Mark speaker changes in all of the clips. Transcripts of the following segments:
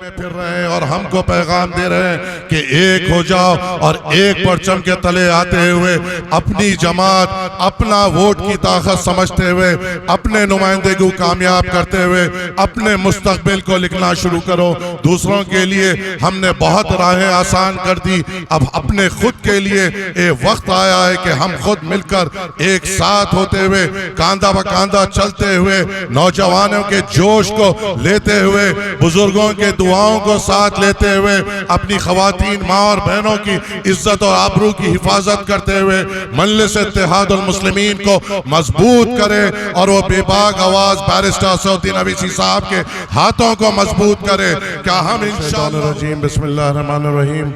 Speaker 1: میں پھر رہے ہیں اور ہم کو پیغام دے رہے ہیں کہ ایک ہو جاؤ اور ایک پرچم کے تلے آتے ہوئے اپنی جماعت، اپنا ووٹ کی طاقت سمجھتے ہوئے، اپنے نمائندے کو کامیاب کرتے ہوئے اپنے مستقبل کو لکھنا شروع کرو۔ دوسروں کے لیے ہم نے بہت راہیں آسان کر دی، اب اپنے خود کے لیے ایک وقت آیا ہے کہ ہم خود مل کر ایک ساتھ ہوتے ہوئے، کاندھا با کاندھا چلتے ہوئے، نوجوانوں کے جوش کو لیتے ہوئے، بزرگوں کے دعاؤں کو ساتھ لیتے ہوئے، اپنی خواتین ماں اور بہنوں کی عزت اور آبرو کی حفاظت کرتے ہوئے مجلس اتحاد المسلمین کو مضبوط کرے اور وہ بے باک آواز بیرسٹر اسد الدین اویسی صاحب کے ہاتھوں کو مضبوط کرے۔ کیا ہم انشاءاللہ بسم اللہ الرحمن الرحیم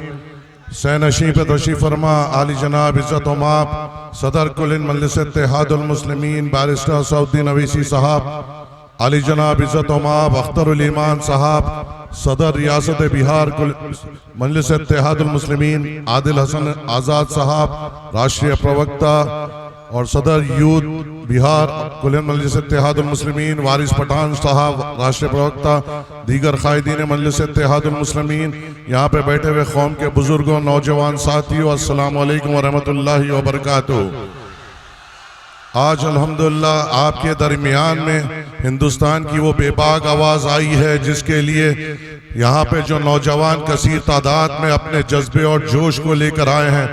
Speaker 1: سینشین پہ تشریف فرما عالی جناب عزت و مآب صدر کل مجلس اتحاد المسلمین بیرسٹر اسد الدین اویسی صاحب، عالی جناب عزت و مآب اختر الایمان صاحب صدر ریاست بہار مجلس اتحاد المسلمین، عادل حسن آزاد صاحب راشٹریہ پروکتا اور صدر یوتھ بہار کل مجلس اتحاد المسلمین، وارث پٹھان صاحب راشٹریہ پروکتا، دیگر قائدین مجلس اتحاد المسلمین، یہاں پہ بیٹھے ہوئے قوم کے بزرگوں، نوجوان ساتھیوں، السلام علیکم ورحمۃ اللہ وبرکاتہ۔ آج الحمدللہ آپ کے درمیان میں ہندوستان کی وہ بے باک آواز آئی ہے جس کے لیے یہاں پہ جو نوجوان کثیر تعداد میں اپنے جذبے اور جوش کو لے کر آئے ہیں،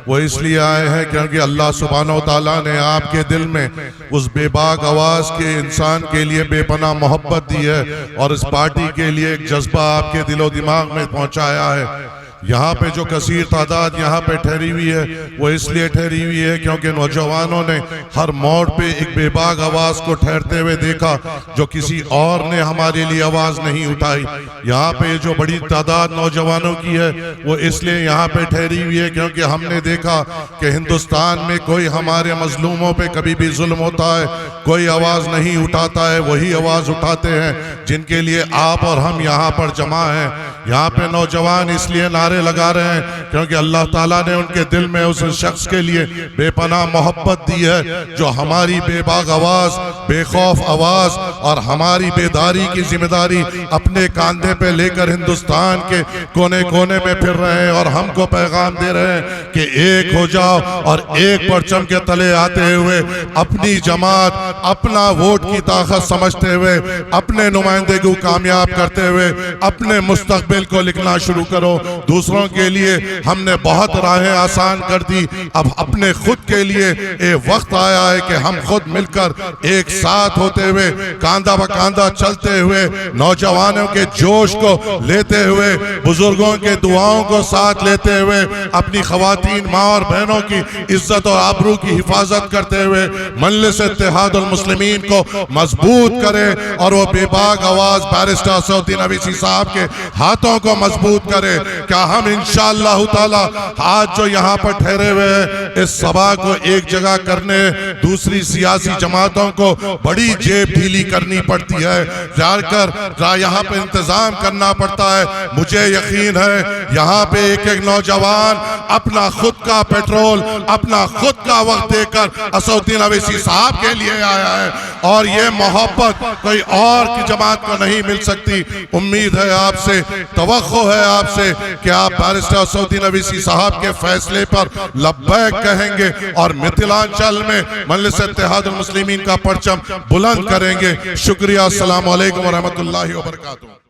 Speaker 1: وہ اس لیے آئے ہیں کیونکہ اللہ سبحانہ وتعالیٰ نے آپ کے دل میں اس بے باک آواز کے انسان کے لیے بے پناہ محبت دی ہے اور اس پارٹی کے لیے ایک جذبہ آپ کے دل و دماغ میں پہنچایا ہے۔ یہاں پہ جو کثیر تعداد یہاں پہ ٹھہری ہوئی ہے وہ اس لیے ٹھہری ہوئی ہے کیونکہ نوجوانوں نے ہر موڑ پہ ایک بے باک آواز کو ٹھہرتے ہوئے دیکھا جو کسی اور نے ہمارے لیے آواز نہیں اٹھائی۔ یہاں پہ جو بڑی تعداد نوجوانوں کی ہے وہ اس لیے یہاں پہ ٹھہری ہوئی ہے کیونکہ ہم نے دیکھا کہ ہندوستان میں کوئی ہمارے مظلوموں پہ کبھی بھی ظلم ہوتا ہے، کوئی آواز نہیں اٹھاتا ہے، وہی آواز اٹھاتے ہیں جن کے لیے آپ اور ہم یہاں پر جمع ہیں۔ یہاں پہ نوجوان اس لیے نعرے لگا رہے ہیں کیونکہ اللہ تعالیٰ نے ان کے دل میں اس شخص کے لیے بے پناہ محبت دی ہے جو ہماری بے باک آواز، بے خوف آواز اور ہماری بیداری کی ذمہ داری اپنے کاندھے پہ لے کر ہندوستان کے کونے کونے میں پھر رہے ہیں اور ہم کو پیغام دے رہے ہیں کہ ایک ہو جاؤ اور ایک پرچم کے تلے آتے ہوئے اپنی جماعت، اپنا ووٹ کی طاقت سمجھتے ہوئے اپنے نمائندے کو کامیاب کرتے ہوئے اپنے مستقبل کو لکھنا شروع کرو۔ دوسروں کے لیے ہم نے بہت راہیں آسان کر دی، اب اپنے خود کے لیے ایک وقت آیا ہے کہ ہم خود مل کر ایک ساتھ ہوتے ہوئے، کاندھا با کاندھا چلتے ہوئے، نوجوانوں کے جوش کو لیتے ہوئے، بزرگوں کے دعاؤں کو ساتھ لیتے ہوئے، اپنی خواتین ماں اور بہنوں کی عزت اور آبرو کی حفاظت کرتے ہوئے مجلس اتحاد المسلمین کو مضبوط کرے اور وہ بے باک آواز بیرسٹر اسد الدین اویسی صاحب کے ہاتھوں کو مضبوط کرے۔ کیا ہم انشاءاللہ تعالی آج جو یہاں پر ٹھہرے ہوئے ہیں اس سبھا کو ایک جگہ کرنے دوسری سیاسی جماعتوں کو بڑی جیب ڈھیلی کرنی پڑتی ہے، یہاں پہ انتظام کرنا پڑتا ہے۔ مجھے یقین ہے یہاں پہ ایک ایک نوجوان اپنا خود کا پیٹرول، اپنا خود کا وقت دے کر اسد الدین اویسی صاحب کے لیے آیا ہے اور یہ محبت کوئی اور کی جماعت کو نہیں مل سکتی۔ امید ہے آپ سے، توقع ہے آپ سے کہ آپ بیرسٹر اسد الدین اویسی صاحب کے فیصلے پر لبیک کہیں گے اور متھیلانچل میں مجلس اتحاد المسلمین کا پرچم بلند کریں گے۔ شکریہ، السلام علیکم ورحمۃ اللہ وبرکاتہ۔